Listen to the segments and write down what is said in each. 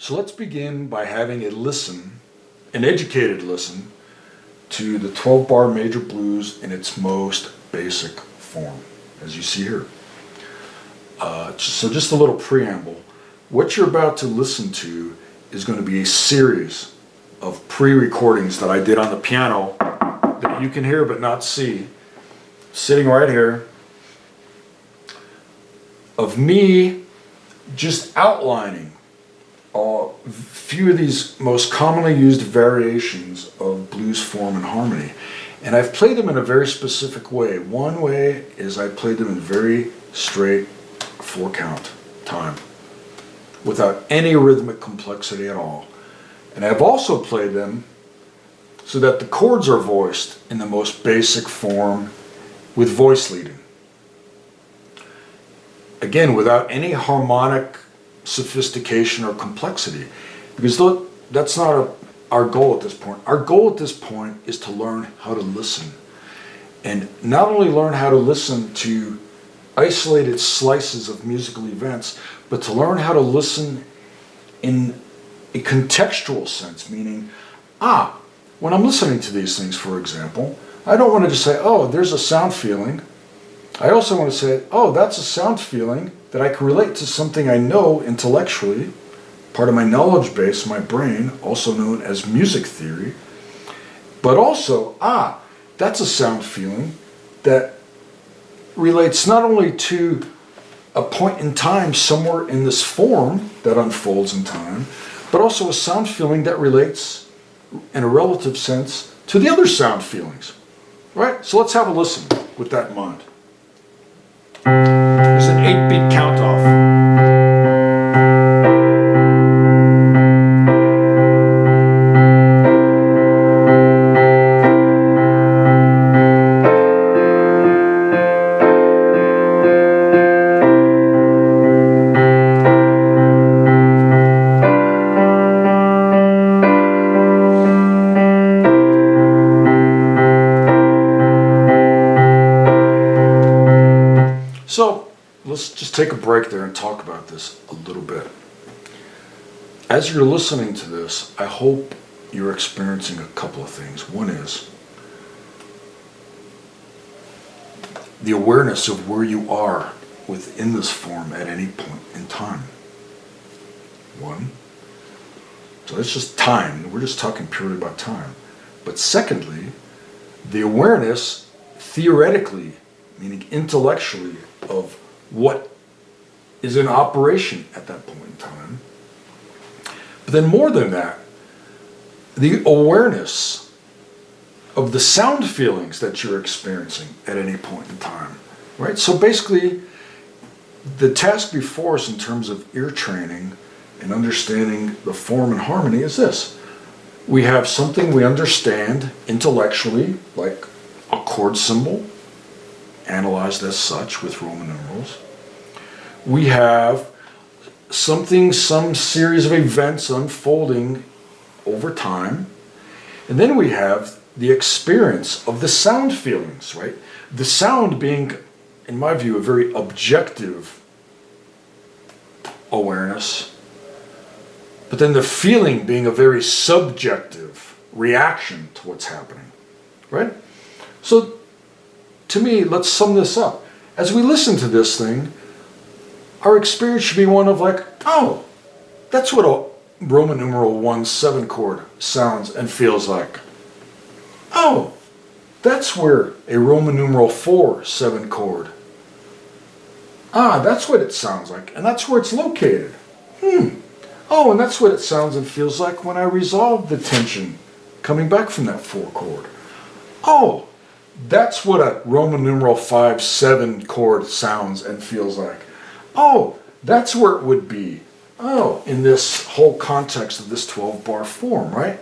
So let's begin by having a listen, an educated listen, to the 12-bar major blues in its most basic form, as you see here. So just a little preamble. What you're about to listen to is going to be a series of pre-recordings that I did on the piano that you can hear but not see, sitting right here, of me just outlining a few of these most commonly used variations of blues form and harmony. And I've played them in a very specific way. One way is I played them in very straight 4-count time, without any rhythmic complexity at all. And I've also played them so that the chords are voiced in the most basic form with voice leading. Again, without any harmonic sophistication or complexity, because that's not our goal at this point. Our goal at this point is to learn how to listen, and not only learn how to listen to isolated slices of musical events, but to learn how to listen in a contextual sense, meaning, when I'm listening to these things, for example, I don't want to just say, oh, there's a sound feeling. I also want to say, oh, that's a sound feeling that I can relate to something I know intellectually, part of my knowledge base, my brain, also known as music theory. But also, that's a sound feeling that relates not only to a point in time somewhere in this form that unfolds in time, but also a sound feeling that relates in a relative sense to the other sound feelings. Right? So let's have a listen with that in mind. There's an 8-beat count off. So let's just take a break there and talk about this a little bit. As you're listening to this, I hope you're experiencing a couple of things. One is the awareness of where you are within this form at any point in time. One. So that's just time. We're just talking purely about time. But secondly, the awareness theoretically, meaning intellectually, of what is in operation at that point in time. But then more than that, the awareness of the sound feelings that you're experiencing at any point in time, right? So basically, the task before us in terms of ear training and understanding the form and harmony is this. We have something we understand intellectually, like a chord symbol, analyzed as such with Roman numerals. We have something, some series of events unfolding over time. And then we have the experience of the sound feelings, right? The sound being, in my view, a very objective awareness, but then the feeling being a very subjective reaction to what's happening, right? So to me, let's sum this up. As we listen to this thing, our experience should be one of like, oh, that's what a Roman numeral 1 7 chord sounds and feels like. Oh, that's where a Roman numeral 4 7 chord. That's what it sounds like, and that's where it's located. Oh, and that's what it sounds and feels like when I resolve the tension coming back from that 4 chord. Oh, that's what a Roman numeral 5 7 chord sounds and feels like. Oh, that's where it would be. Oh, in this whole context of this 12-bar form, right?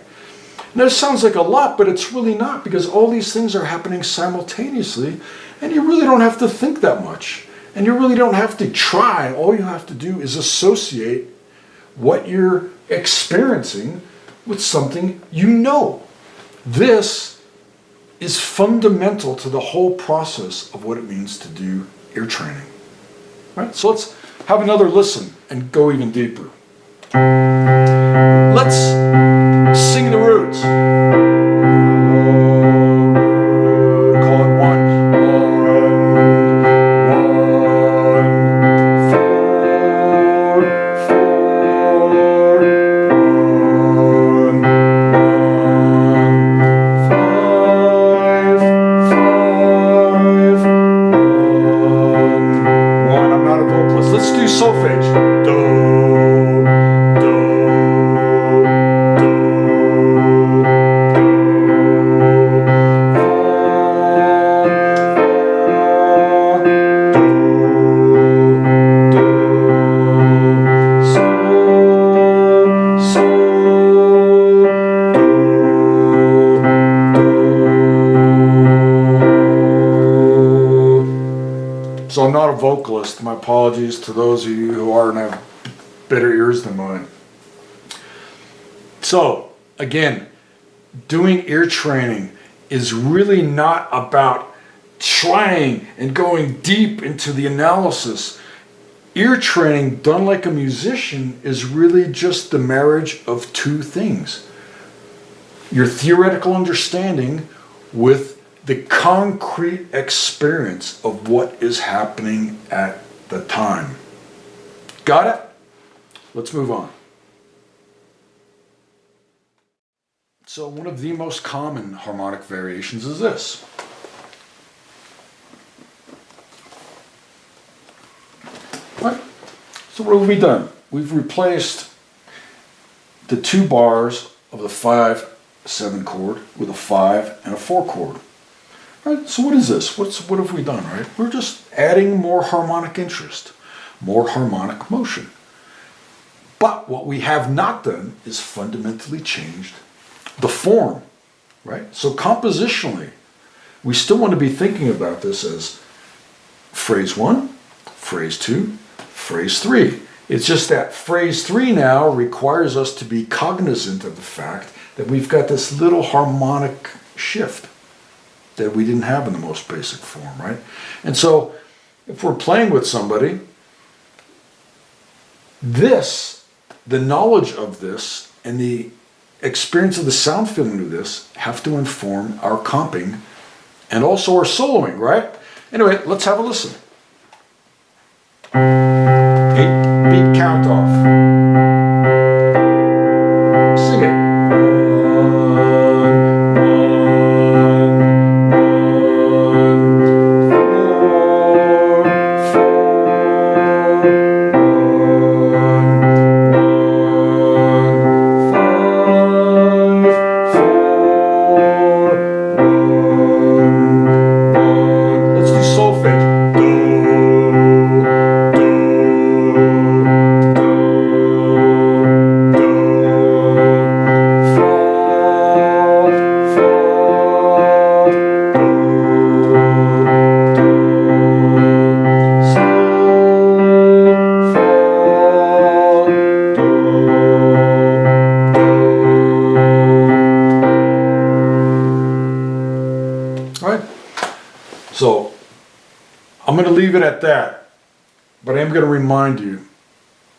Now, it sounds like a lot, but it's really not, because all these things are happening simultaneously, and you really don't have to think that much. And you really don't have to try. All you have to do is associate what you're experiencing with something you know. This is fundamental to the whole process of what it means to do ear training. Right? So let's have another listen and go even deeper. So I'm not a vocalist. My apologies to those of you who are and have better ears than mine. So again, doing ear training is really not about trying and going deep into the analysis. Ear training done like a musician is really just the marriage of two things. Your theoretical understanding with the concrete experience of what is happening at the time. Got it? Let's move on. So one of the most common harmonic variations is this. Right? So what have we done? We've replaced the 2 bars of the 5/7 chord with a 5 and a 4 chord. Right? So what is this? What have we done, right? We're just adding more harmonic interest, more harmonic motion. But what we have not done is fundamentally changed the form, right? So compositionally, we still want to be thinking about this as phrase 1, phrase 2, phrase 3. It's just that phrase 3 now requires us to be cognizant of the fact that we've got this little harmonic shift that we didn't have in the most basic form, right? And so if we're playing with somebody, the knowledge of this and the experience of the sound feeling of this have to inform our comping and also our soloing, right? Anyway, let's have a listen. 8-beat count off. Sing it. So I'm going to leave it at that, but I am going to remind you,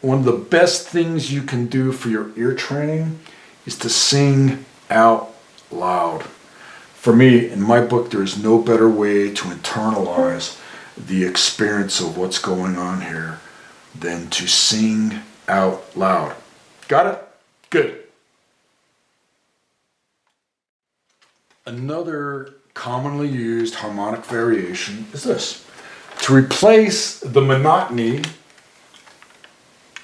one of the best things you can do for your ear training is to sing out loud. For me, in my book, there is no better way to internalize the experience of what's going on here than to sing out loud. Got it? Good. Another commonly used harmonic variation is this. To replace the monotony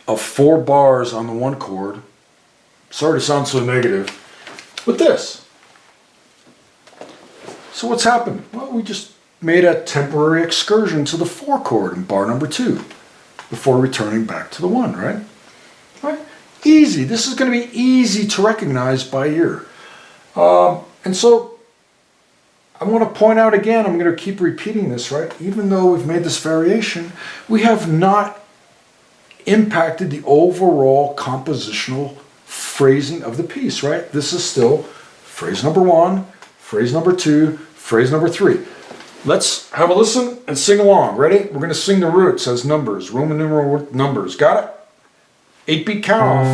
of 4 bars on the 1 chord, sorry to sound so negative, with this. So what's happened? Well, we just made a temporary excursion to the 4 chord in bar number 2 before returning back to the 1, right? Right? Easy. This is going to be easy to recognize by ear. And so I want to point out again, I'm going to keep repeating this, right? Even though we've made this variation, we have not impacted the overall compositional phrasing of the piece, right? This is still phrase number 1, phrase number 2, phrase number 3. Let's have a listen and sing along. Ready? We're going to sing the roots as numbers, Roman numeral numbers. Got it? 8-beat count off.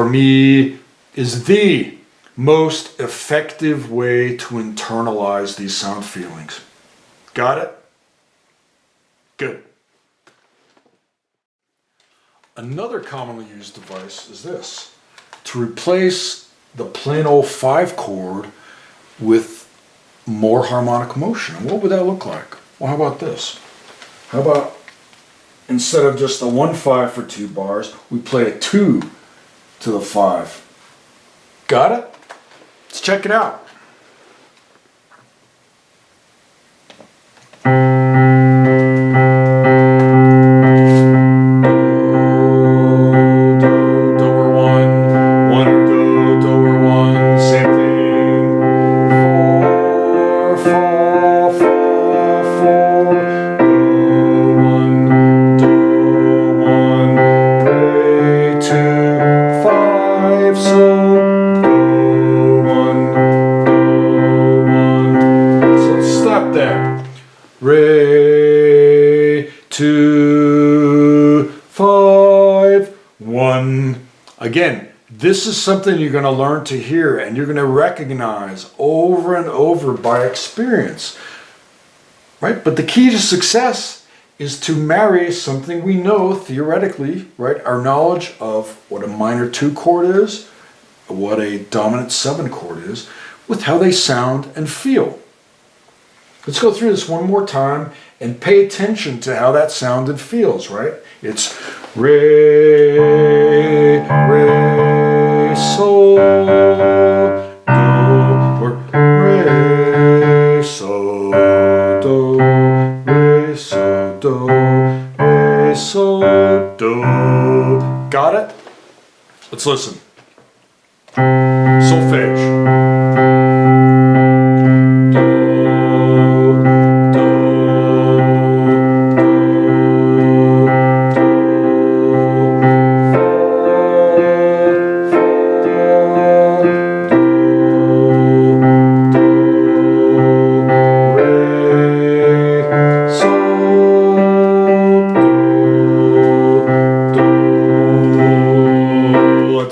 for me, is the most effective way to internalize these sound feelings. Got it? Good. Another commonly used device is this, to replace the plain old 5 chord with more harmonic motion. And what would that look like? Well, how about this? How about instead of just a 1-5 for 2 bars, we play a 2 to the 5. Got it? Let's check it out. Re, 2, 5, 1. Again, this is something you're going to learn to hear and you're going to recognize over and over by experience. Right? But the key to success is to marry something we know theoretically, right? Our knowledge of what a minor 2 chord is, what a dominant 7 chord is, with how they sound and feel. Let's go through this one more time and pay attention to how that sound and feels, right? It's re, re, sol, do, or re, sol, do, re, sol, do, re, sol, do. Got it? Let's listen. Solfege.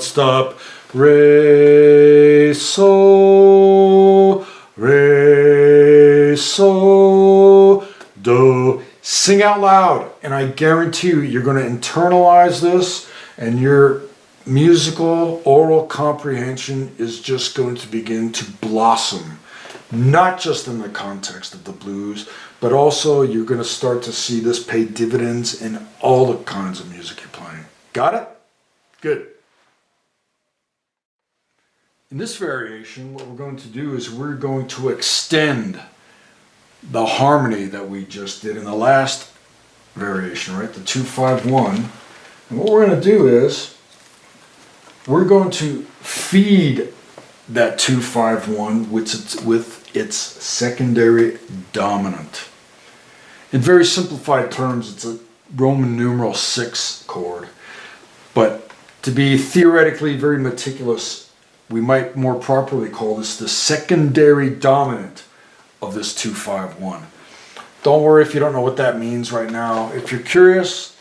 Stop. Re, sol, re, sol, do. Sing out loud, and I guarantee you, you're going to internalize this, and your musical oral comprehension is just going to begin to blossom. Not just in the context of the blues, but also you're going to start to see this pay dividends in all the kinds of music you're playing. Got it? Good. In this variation, what we're going to do is we're going to extend the harmony that we just did in the last variation, right? The 2-5-1. And what we're going to do is we're going to feed that 2-5-1 with its secondary dominant. In very simplified terms, it's a Roman numeral 6 chord. But to be theoretically very meticulous, we might more properly call this the secondary dominant of this 2-5-1. Don't worry if you don't know what that means right now. If you're curious,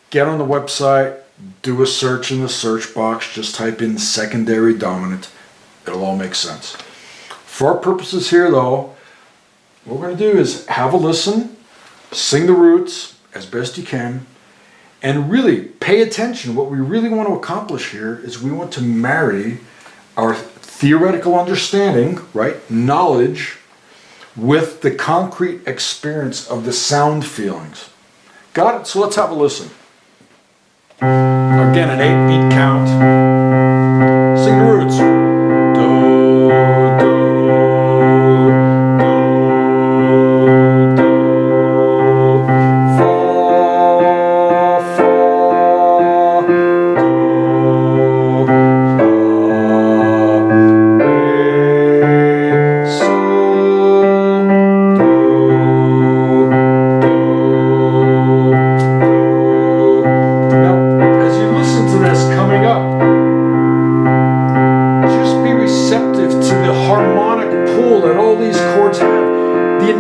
get on the website, do a search in the search box, just type in secondary dominant. It'll all make sense. For our purposes here though, what we're going to do is have a listen, sing the roots as best you can, and really pay attention. What we really want to accomplish here is we want to marry our theoretical understanding, right, knowledge, with the concrete experience of the sound feelings. Got it? So let's have a listen. Again, an 8-beat count. Sing the roots.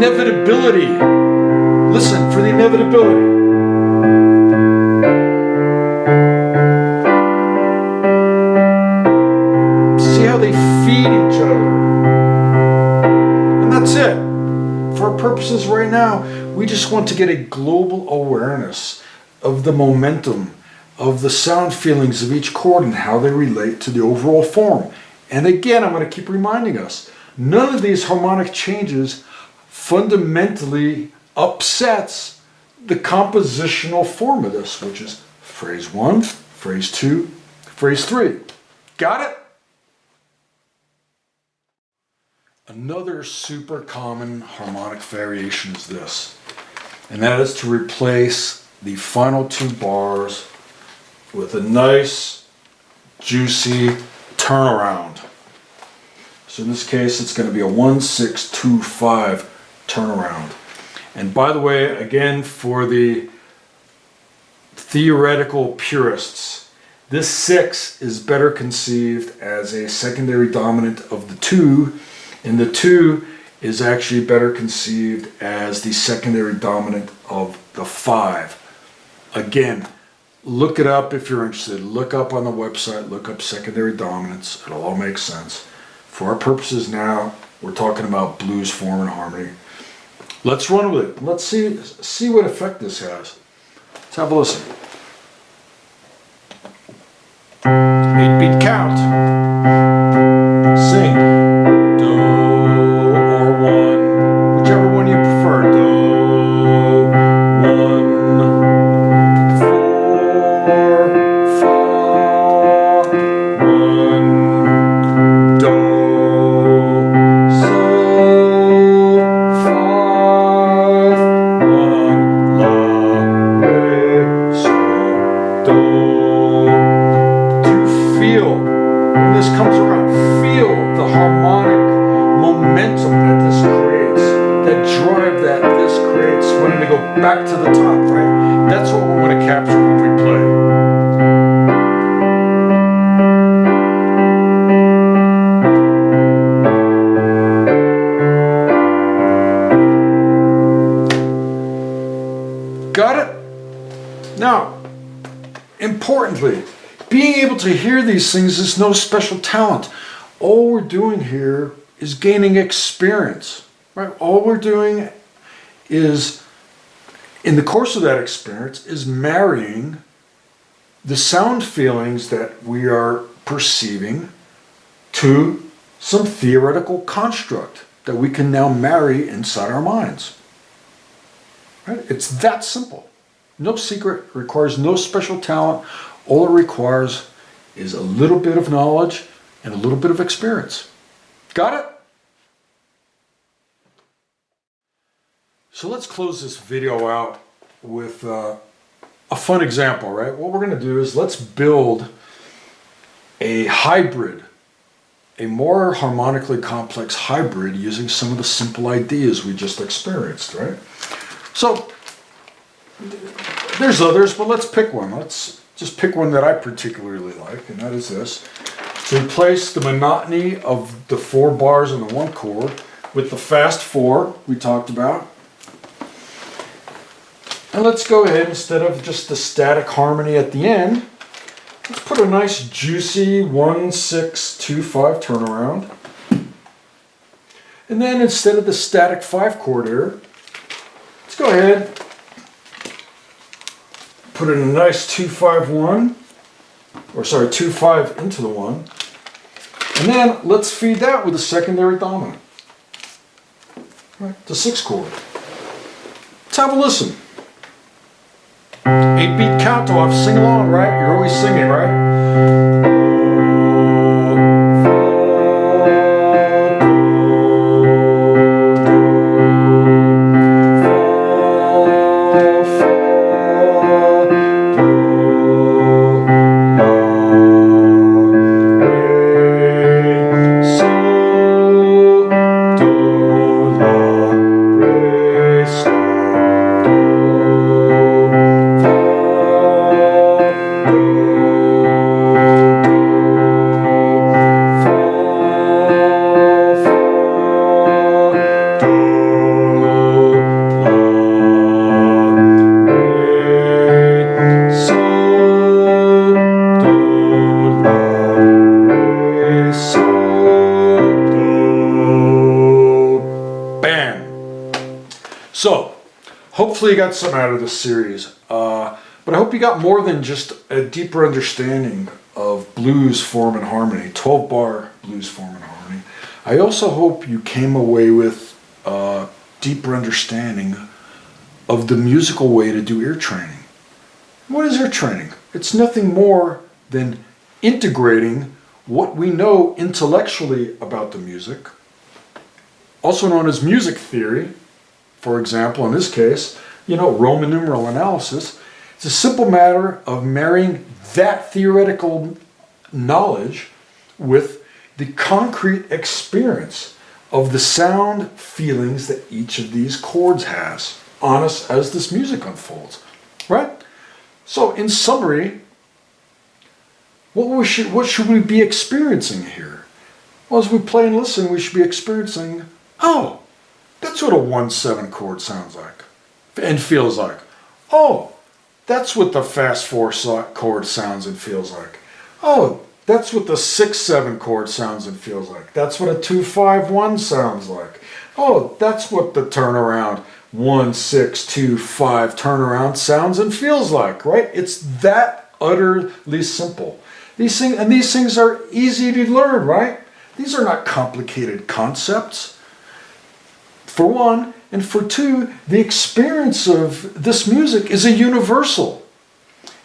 Inevitability. Listen for the inevitability. purposes right now, we just want to get a global awareness of the momentum, of the sound feelings of each chord and how they relate to the overall form. And again, I'm going to keep reminding us, none of these harmonic changes fundamentally upsets the compositional form of this, which is phrase 1, phrase 2, phrase 3. Got it? Another super common harmonic variation is this, and that is to replace the final 2 bars with a nice, juicy turnaround. So in this case, it's going to be a 1-6-2-5 turnaround. And by the way, again, for the theoretical purists, this 6 is better conceived as a secondary dominant of the 2, and the 2 is actually better conceived as the secondary dominant of the 5. Again, look it up if you're interested. Look up on the website, look up secondary dominants. It'll all make sense. For our purposes now, we're talking about blues form and harmony. Let's run with it. Let's see what effect this has. Let's have a listen. 8-beat count. Sing. Do or 1, whichever one you prefer. Do, 1, 4, fa, 1, do, sol, 5, 1, la, re, sol, do. When this comes around, feel the harmonic momentum that this creates, that drive that this creates when they go back to the top, right? That's what we want to capture when we play. Got it? Now, importantly, being able to hear these things is no special talent. All we're doing here is gaining experience, right? All we're doing is, in the course of that experience, is marrying the sound feelings that we are perceiving to some theoretical construct that we can now marry inside our minds. Right? It's that simple. No secret, requires no special talent. All it requires is a little bit of knowledge and a little bit of experience. Got it? So let's close this video out with a fun example, right? What we're going to do is let's build a hybrid, a more harmonically complex hybrid using some of the simple ideas we just experienced, right? So there's others, but let's pick one. Let's just pick one that I particularly like, and that is this. To replace the monotony of the 4 bars on the 1 chord with the fast 4 we talked about. And let's go ahead, instead of just the static harmony at the end, let's put a nice juicy 1-6-2-5 turnaround. And then instead of the static 5 chord here, let's go ahead, put in a nice 2-5-1, or sorry, 2-5 into the 1, and then let's feed that with a secondary dominant, right, the 6 chord. Let's have a listen. 8-beat count off, sing along, right? You're always singing, right? Do, So, hopefully you got something out of this series. But I hope you got more than just a deeper understanding of blues form and harmony, 12-bar blues form and harmony. I also hope you came away with a deeper understanding of the musical way to do ear training. What is ear training? It's nothing more than integrating what we know intellectually about the music, also known as music theory. For example, in this case, Roman numeral analysis. It's a simple matter of marrying that theoretical knowledge with the concrete experience of the sound feelings that each of these chords has on us as this music unfolds, right? So in summary, what should we be experiencing here? Well, as we play and listen, we should be experiencing, oh, that's what a 1-7 chord sounds like and feels like. Oh, that's what the fast 4 chord sounds and feels like. Oh, that's what the 6-7 chord sounds and feels like. That's what a 2-5-1 sounds like. Oh, that's what the turnaround 1-6-2-5 turnaround sounds and feels like, right? It's that utterly simple. These things are easy to learn, right? These are not complicated concepts, for one. And for two, the experience of this music is a universal.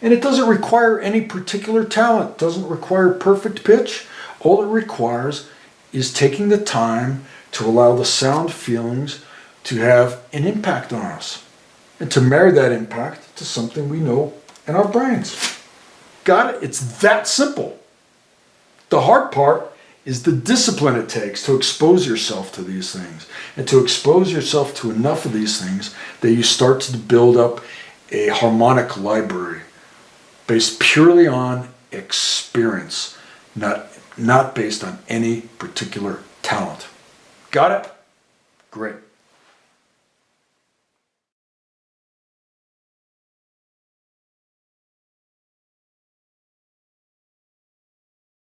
And it doesn't require any particular talent. It doesn't require perfect pitch. All it requires is taking the time to allow the sound feelings to have an impact on us. And to marry that impact to something we know in our brains. Got it? It's that simple. The hard part is the discipline it takes to expose yourself to these things and to expose yourself to enough of these things that you start to build up a harmonic library based purely on experience, not based on any particular talent. Got it? Great.